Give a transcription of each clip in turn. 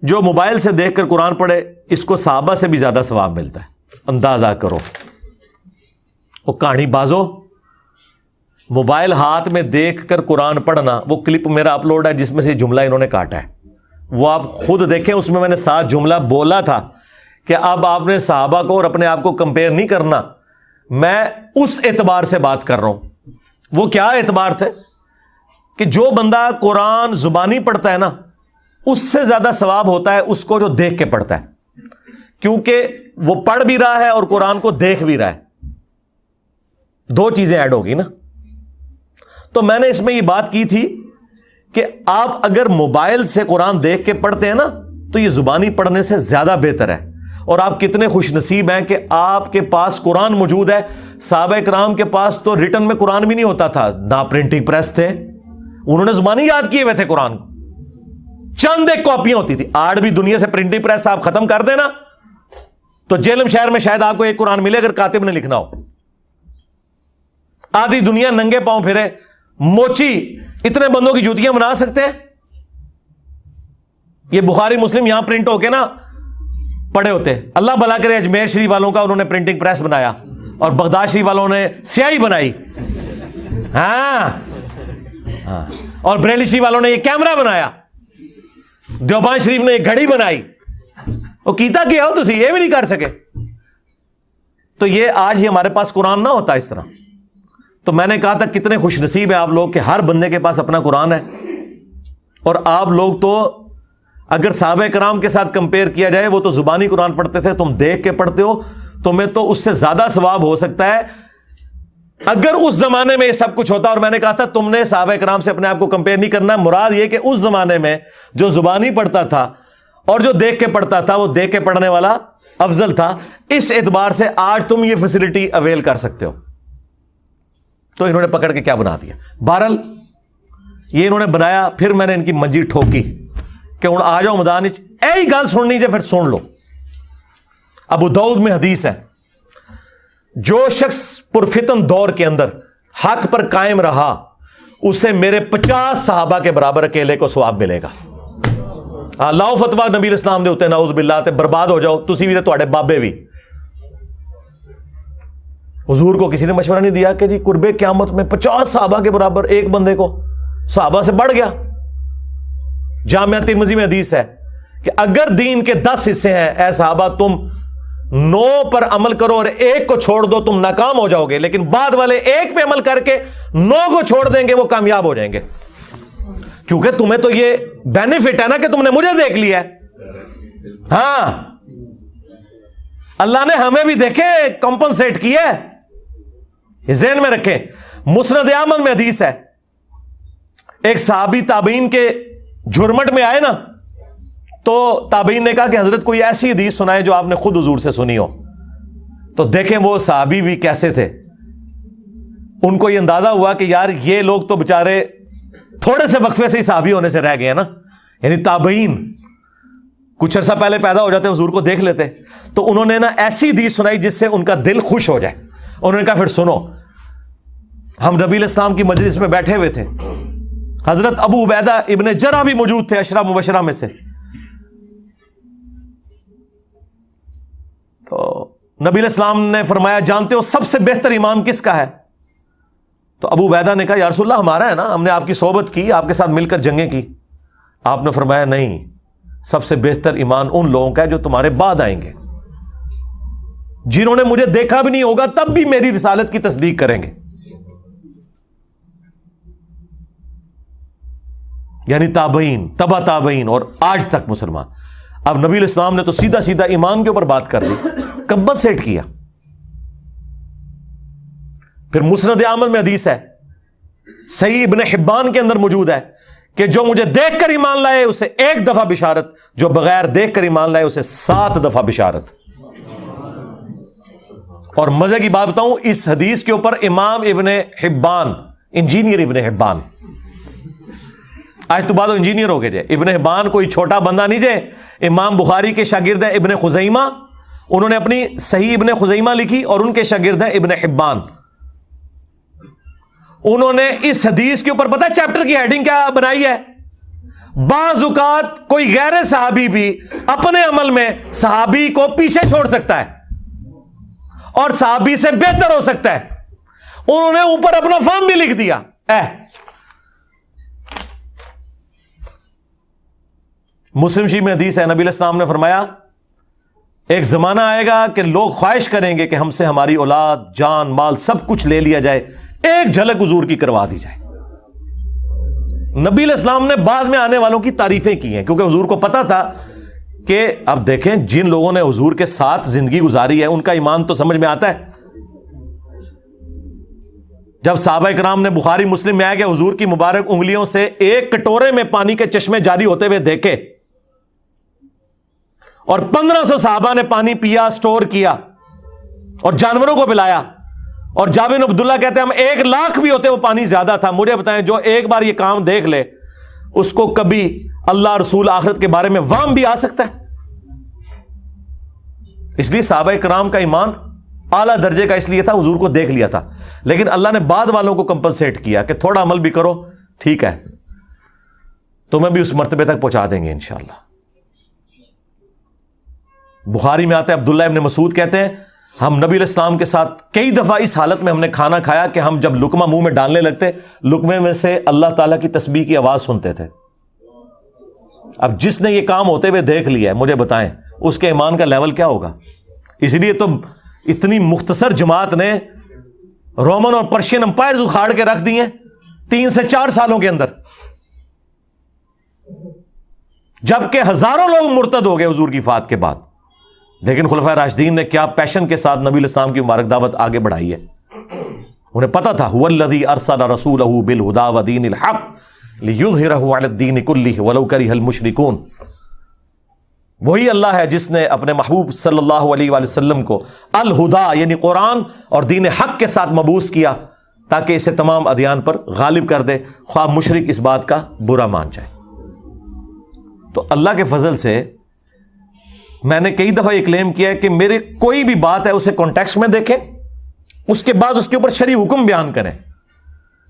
جو موبائل سے دیکھ کر قرآن پڑھے اس کو صحابہ سے بھی زیادہ ثواب ملتا ہے. اندازہ کرو. وہ کہانی بازو موبائل ہاتھ میں دیکھ کر قرآن پڑھنا. وہ کلپ میرا اپلوڈ ہے جس میں سے جملہ انہوں نے کاٹا ہے, وہ آپ خود دیکھیں. اس میں نے 7 جملہ بولا تھا کہ اب آپ نے صحابہ کو اور اپنے آپ کو کمپیئر نہیں کرنا. میں اس اعتبار سے بات کر رہا ہوں. وہ کیا اعتبار تھے کہ جو بندہ قرآن زبانی پڑھتا ہے نا اس سے زیادہ ثواب ہوتا ہے اس کو جو دیکھ کے پڑھتا ہے, کیونکہ وہ پڑھ بھی رہا ہے اور قرآن کو دیکھ بھی رہا ہے. 2 چیزیں ایڈ ہوگی نا. تو میں نے اس میں یہ بات کی تھی کہ آپ اگر موبائل سے قرآن دیکھ کے پڑھتے ہیں نا تو یہ زبانی پڑھنے سے زیادہ بہتر ہے. اور آپ کتنے خوش نصیب ہیں کہ آپ کے پاس قرآن موجود ہے. صحابہ کرام کے پاس تو ریٹن میں قرآن بھی نہیں ہوتا تھا, نہ پرنٹنگ پریس تھے, انہوں نے زبانی یاد کیے ہوئے تھے قرآن کو. چند ایک کاپیاں ہوتی تھی. آج بھی دنیا سے پرنٹنگ پریس آپ ختم کر دینا تو جیلم شہر میں شاید آپ کو ایک قرآن ملے اگر کاتب نے لکھنا ہو. آدھی دنیا ننگے پاؤں پھرے, موچی اتنے بندوں کی جوتیاں بنا سکتے ہیں. یہ بخاری مسلم یہاں پرنٹ ہو کے نا پڑے ہوتے. اللہ بھلا کرے اجمیر شریف والوں کا انہوں نے پرنٹنگ پریس بنایا اور بغداد شریف والوں نے سیاہی بنائی. ہاں, اور بریلی شریف والوں نے یہ کیمرہ بنایا. دیوبند شریف نے یہ گھڑی بنائی. وہ کیتا کیا ہو تسی یہ بھی نہیں کر سکے. تو یہ آج ہی ہمارے پاس قرآن نہ ہوتا اس طرح. تو میں نے کہا تھا کتنے خوش نصیب ہیں آپ لوگ کہ ہر بندے کے پاس اپنا قرآن ہے. اور آپ لوگ تو اگر صحابہ کرام کے ساتھ کمپیئر کیا جائے وہ تو زبانی قرآن پڑھتے تھے, تم دیکھ کے پڑھتے ہو, تمہیں تو اس سے زیادہ ثواب ہو سکتا ہے اگر اس زمانے میں یہ سب کچھ ہوتا. اور میں نے کہا تھا تم نے صحابہ کرام سے اپنے آپ کو کمپیئر نہیں کرنا. مراد یہ کہ اس زمانے میں جو زبانی پڑھتا تھا اور جو دیکھ کے پڑھتا تھا وہ دیکھ کے پڑھنے والا افضل تھا. اس اعتبار سے آج تم یہ فیسلٹی اویل کر سکتے ہو. تو انہوں نے پکڑ کے کیا بنا دیا. بہرحال یہ انہوں نے بنایا, پھر میں نے ان کی منجی ٹھوکی کہ ہوں آ جاؤ میدان ہی گل سننی جائے پھر سن لو. ابو داؤد میں حدیث ہے, جو شخص پرفتن دور کے اندر حق پر قائم رہا اسے میرے 50 صحابہ کے برابر اکیلے کو ثواب ملے گا. لاؤ فتوا نبی الاسلام دے ہوتے نعوذ باللہ تے برباد ہو جاؤ تسی بھی تے تواڈے بابے بھی. حضور کو کسی نے مشورہ نہیں دیا کہ جی قرب قیامت میں 50 صحابہ کے برابر ایک بندے کو صحابہ سے بڑھ گیا. جامعہ ترمذی میں حدیث ہے کہ اگر دین کے 10 حصے ہیں اے صحابہ تم 9 پر عمل کرو اور ایک کو چھوڑ دو تم ناکام ہو جاؤ گے, لیکن بعد والے ایک پہ عمل کر کے 9 کو چھوڑ دیں گے وہ کامیاب ہو جائیں گے. کیونکہ تمہیں تو یہ بینیفٹ ہے نا کہ تم نے مجھے دیکھ لیا ہے. ہاں اللہ نے ہمیں بھی دیکھے کمپنسیٹ کیا ہے, یہ ذہن میں رکھیں. مسند احمد میں حدیث ہے, ایک صحابی تابعین کے جھرمٹ میں آئے نا تو تابعین نے کہا کہ حضرت کوئی ایسی حدیث سنائے جو آپ نے خود حضور سے سنی ہو. تو دیکھیں وہ صحابی بھی کیسے تھے. ان کو یہ اندازہ ہوا کہ یار یہ لوگ تو بےچارے تھوڑے سے وقفے سے ہی صحابی ہونے سے رہ گئے ہیں نا, یعنی تابعین کچھ عرصہ پہلے پیدا ہو جاتے حضور کو دیکھ لیتے. تو انہوں نے نا ایسی حدیث سنائی جس سے ان کا دل خوش ہو جائے. انہوں نے کہا پھر سنو, ہم نبی الاسلام کی مجلس میں بیٹھے ہوئے تھے, حضرت ابو عبیدہ ابن جرح بھی موجود تھے 10 مبشرہ میں سے. تو نبی الاسلام نے فرمایا جانتے ہو سب سے بہتر ایمان کس کا ہے؟ تو ابو عبیدہ نے کہا یا رسول اللہ ہمارا ہے نا, ہم نے آپ کی صحبت کی, آپ کے ساتھ مل کر جنگیں کی. آپ نے فرمایا نہیں, سب سے بہتر ایمان ان لوگوں کا ہے جو تمہارے بعد آئیں گے, جنہوں نے مجھے دیکھا بھی نہیں ہوگا تب بھی میری رسالت کی تصدیق کریں گے. یعنی تابعین, تبع تابعین اور آج تک مسلمان. اب نبی الاسلام نے تو سیدھا سیدھا ایمان کے اوپر بات کر دی, کمبل سیٹ کیا. پھر مسند احمد میں حدیث ہے, صحیح ابن حبان کے اندر موجود ہے کہ جو مجھے دیکھ کر ایمان لائے اسے 1 دفعہ بشارت, جو بغیر دیکھ کر ایمان لائے اسے 7 دفعہ بشارت. اور مزے کی بات بتاؤں, اس حدیث کے اوپر امام ابن حبان, انجینئر ابن حبان, آج تو بعد انجینئر ہو گئے جائے. ابن حبان کوئی چھوٹا بندہ نہیں جائے, امام بخاری کے شاگرد ہیں ابن خزیمہ, انہوں نے اپنی صحیح ابن خزیمہ لکھی اور ان کے شاگرد ہیں ابن حبان. انہوں نے اس حدیث کے اوپر پتہ ہے چیپٹر کی ہیڈنگ کیا بنائی ہے؟ بعض اوقات کوئی غیر صحابی بھی اپنے عمل میں صحابی کو پیچھے چھوڑ سکتا ہے اور صحابی سے بہتر ہو سکتا ہے. انہوں نے اوپر اپنا فارم بھی لکھ دیا. مسلم شریف میں حدیث ہے, نبی علیہ السلام نے فرمایا ایک زمانہ آئے گا کہ لوگ خواہش کریں گے کہ ہم سے ہماری اولاد, جان, مال سب کچھ لے لیا جائے, ایک جھلک حضور کی کروا دی جائے. نبی علیہ السلام نے بعد میں آنے والوں کی تعریفیں کی ہیں کیونکہ حضور کو پتا تھا کہ اب دیکھیں جن لوگوں نے حضور کے ساتھ زندگی گزاری ہے ان کا ایمان تو سمجھ میں آتا ہے. جب صحابہ کرام نے بخاری مسلم میں آیا کہ حضور کی مبارک انگلیوں سے ایک کٹورے میں پانی کے چشمے جاری ہوتے ہوئے دیکھے اور 1500 صحابہ نے پانی پیا, سٹور کیا اور جانوروں کو پلایا, اور جابر بن عبداللہ کہتے ہیں ہم 1,00,000 بھی ہوتے وہ پانی زیادہ تھا. مجھے بتائیں جو ایک بار یہ کام دیکھ لے اس کو کبھی اللہ رسول آخرت کے بارے میں وہم بھی آ سکتا ہے. اس لیے صحابہ کرام کا ایمان اعلیٰ درجے کا اس لیے تھا حضور کو دیکھ لیا تھا, لیکن اللہ نے بعد والوں کو کمپنسیٹ کیا کہ تھوڑا عمل بھی کرو, ٹھیک ہے تمہیں بھی اس مرتبے تک پہنچا دیں گے انشاءاللہ. بخاری میں آتا ہے عبداللہ ابن مسعود کہتے ہیں ہم نبی علیہ السلام کے ساتھ کئی دفعہ اس حالت میں ہم نے کھانا کھایا کہ ہم جب لقمہ منہ میں ڈالنے لگتے لقمے میں سے اللہ تعالیٰ کی تسبیح کی آواز سنتے تھے. اب جس نے یہ کام ہوتے ہوئے دیکھ لیا ہے مجھے بتائیں اس کے ایمان کا لیول کیا ہوگا. اس لیے تو اتنی مختصر جماعت نے رومن اور پرشین امپائرز اکھاڑ کے رکھ دی ہیں 3 سے 4 سالوں کے اندر, جبکہ ہزاروں لوگ مرتد ہو گئے حضور کی وفات کے بعد. لیکن خلفائے راشدین نے کیا پیشن کے ساتھ نبی علیہ السلام کی مبارک دعوت آگے بڑھائی ہے. انہیں پتا تھا هو الذی ارسل رسولہ بالہدی ودین الحق لیظہرہ علی الدین کلہ ولو کرہ المشرکون. وہی اللہ ہے جس نے اپنے محبوب صلی اللہ علیہ وآلہ وسلم کو الہدی یعنی قرآن اور دین حق کے ساتھ مبعوث کیا تاکہ اسے تمام ادیان پر غالب کر دے, خواہ مشرک اس بات کا برا مان جائے. تو اللہ کے فضل سے میں نے کئی دفعہ یہ کلیم کیا ہے کہ میرے کوئی بھی بات ہے اسے کانٹیکسٹ میں دیکھیں, اس کے بعد اس کے اوپر شرعی حکم بیان کریں,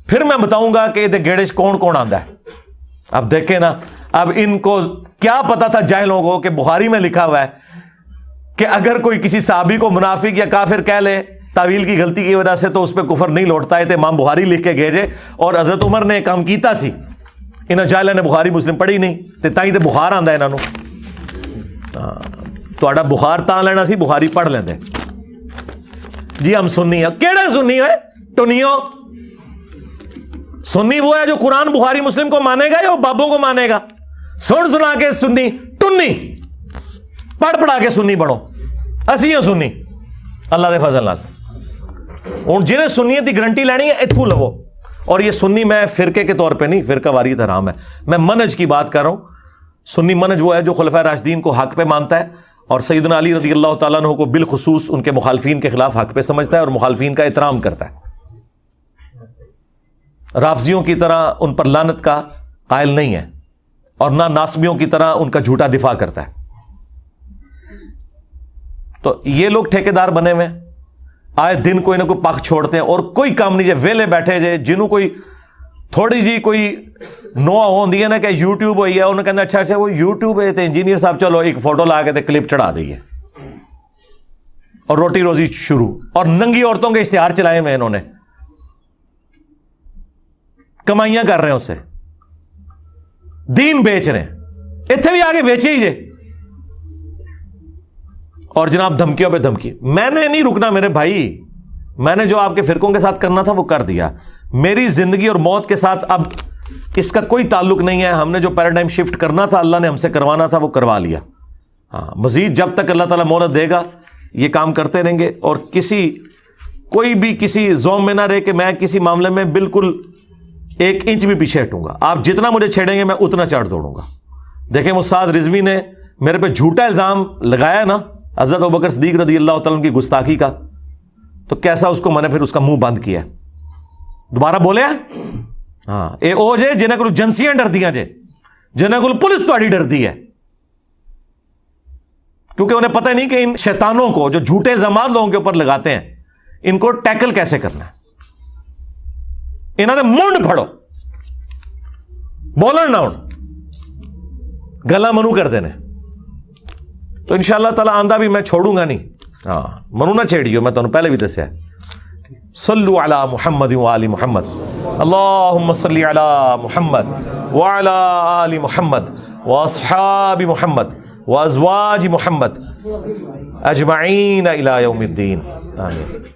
پھر میں بتاؤں گا کہ یہ گیڑش کون کون آندا ہے. اب دیکھیں نا, اب ان کو کیا پتا تھا جاہلوں کو کہ بخاری میں لکھا ہوا ہے کہ اگر کوئی کسی صحابی کو منافق یا کافر کہہ لے تعویل کی غلطی کی وجہ سے تو اس پہ کفر نہیں لوٹتا ہے. تو امام بخاری لکھ کے گئے اور حضرت عمر نے کام کیتا سی, انہاں جاہلوں نے بخاری مسلم پڑھی نہیں تے تائیں تے بخار آندا انہاں نوں. تہاڈا بخار تاں لینا سی بخاری پڑھ لیندے. جی ہم سنی ہیں, کیڑا سنی ہے ٹنیو؟ سنی وہ ہے جو قرآن بخاری مسلم کو مانے گا یا بابوں کو مانے گا؟ سن سنا کے سنی ٹنی, پڑھ پڑھا کے سنی بنو. اسی ہوں سنی اللہ دے فضل نال. ہوں جنہیں سنیت کی گارنٹی لینی ہے اتھوں لو. اور یہ سنی میں فرقے کے طور پہ نہیں, فرقہ واریت حرام ہے, میں منہج کی بات کر رہا ہوں. سنی منہج وہ ہے جو خلفائے راشدین کو حق پہ مانتا ہے اور سیدنا علی رضی اللہ تعالیٰ عنہ کو بالخصوص ان کے مخالفین کے خلاف حق پہ سمجھتا ہے اور مخالفین کا احترام کرتا ہے. رافضیوں کی طرح ان پر لعنت کا قائل نہیں ہے اور نہ ناسبیوں کی طرح ان کا جھوٹا دفاع کرتا ہے. تو یہ لوگ ٹھیکیدار بنے ہوئے آئے دن کوئی نہ کوئی پاک چھوڑتے ہیں اور کوئی کام نہیں جائے, ویلے بیٹھے جائے. جنہوں کوئی تھوڑی جی کوئی نوع ہوندی ہے نا کہ یوٹیوب ہوئی ہے, انہوں نے کہنا اچھا وہ یوٹیوب ہے تو انجینئر صاحب چلو ایک فوٹو لا کے کلپ چڑھا دئیے اور روٹی روزی شروع. اور ننگی عورتوں کے اشتہار چلائے ہوئے انہوں نے, کمائیاں کر رہے ہیں, اسے دین بیچ رہے ہیں. اتنے بھی آگے بیچے ہی جے. اور جناب دھمکیوں پہ دھمکی. میں نے نہیں رکنا میرے بھائی, میں نے جو آپ کے فرقوں کے ساتھ کرنا تھا وہ کر دیا. میری زندگی اور موت کے ساتھ اب اس کا کوئی تعلق نہیں ہے. ہم نے جو پیراڈائم شفٹ کرنا تھا اللہ نے ہم سے کروانا تھا وہ کروا لیا. ہاں مزید جب تک اللہ تعالیٰ مہلت دے گا یہ کام کرتے رہیں گے. اور کوئی بھی کسی زوم میں نہ رہے کہ میں کسی معاملے میں بالکل 1 انچ بھی پیچھے ہٹوں گا. آپ جتنا مجھے چھیڑیں گے میں اتنا چڑھ دوڑوں گا. دیکھیں استاد رضوی نے میرے پہ جھوٹا الزام لگایا نا حضرت ابوبکر صدیق رضی اللہ تعالیٰ کی گستاخی کا, تو کیسا اس کو میں نے پھر اس کا منہ بند کیا. دوبارہ بولے ہاں اے او جے جنہیں کو جنسیاں ڈر دیا جے, جنہیں کو پولیس تھوڑی ڈر دی ہے, کیونکہ انہیں پتہ نہیں کہ ان شیطانوں کو جو جھوٹے الزامات لوگوں کے اوپر لگاتے ہیں ان کو ٹیکل کیسے کرنا ہے. انہوں نے منڈ پھڑو بولن نہ ہوں گلا منو کر دینے. تو انشاءاللہ تعالیٰ آندہ بھی میں چھوڑوں گا نہیں. ہاں منو نہ چھیڑیو, میں تمہیں پہلے بھی دسیا ہے. صلو علی محمد وآل محمد, اللہم صلی علی محمد وعلی آل محمد واصحاب محمد وازواج محمد اجمعین الی یوم الدین. آمین.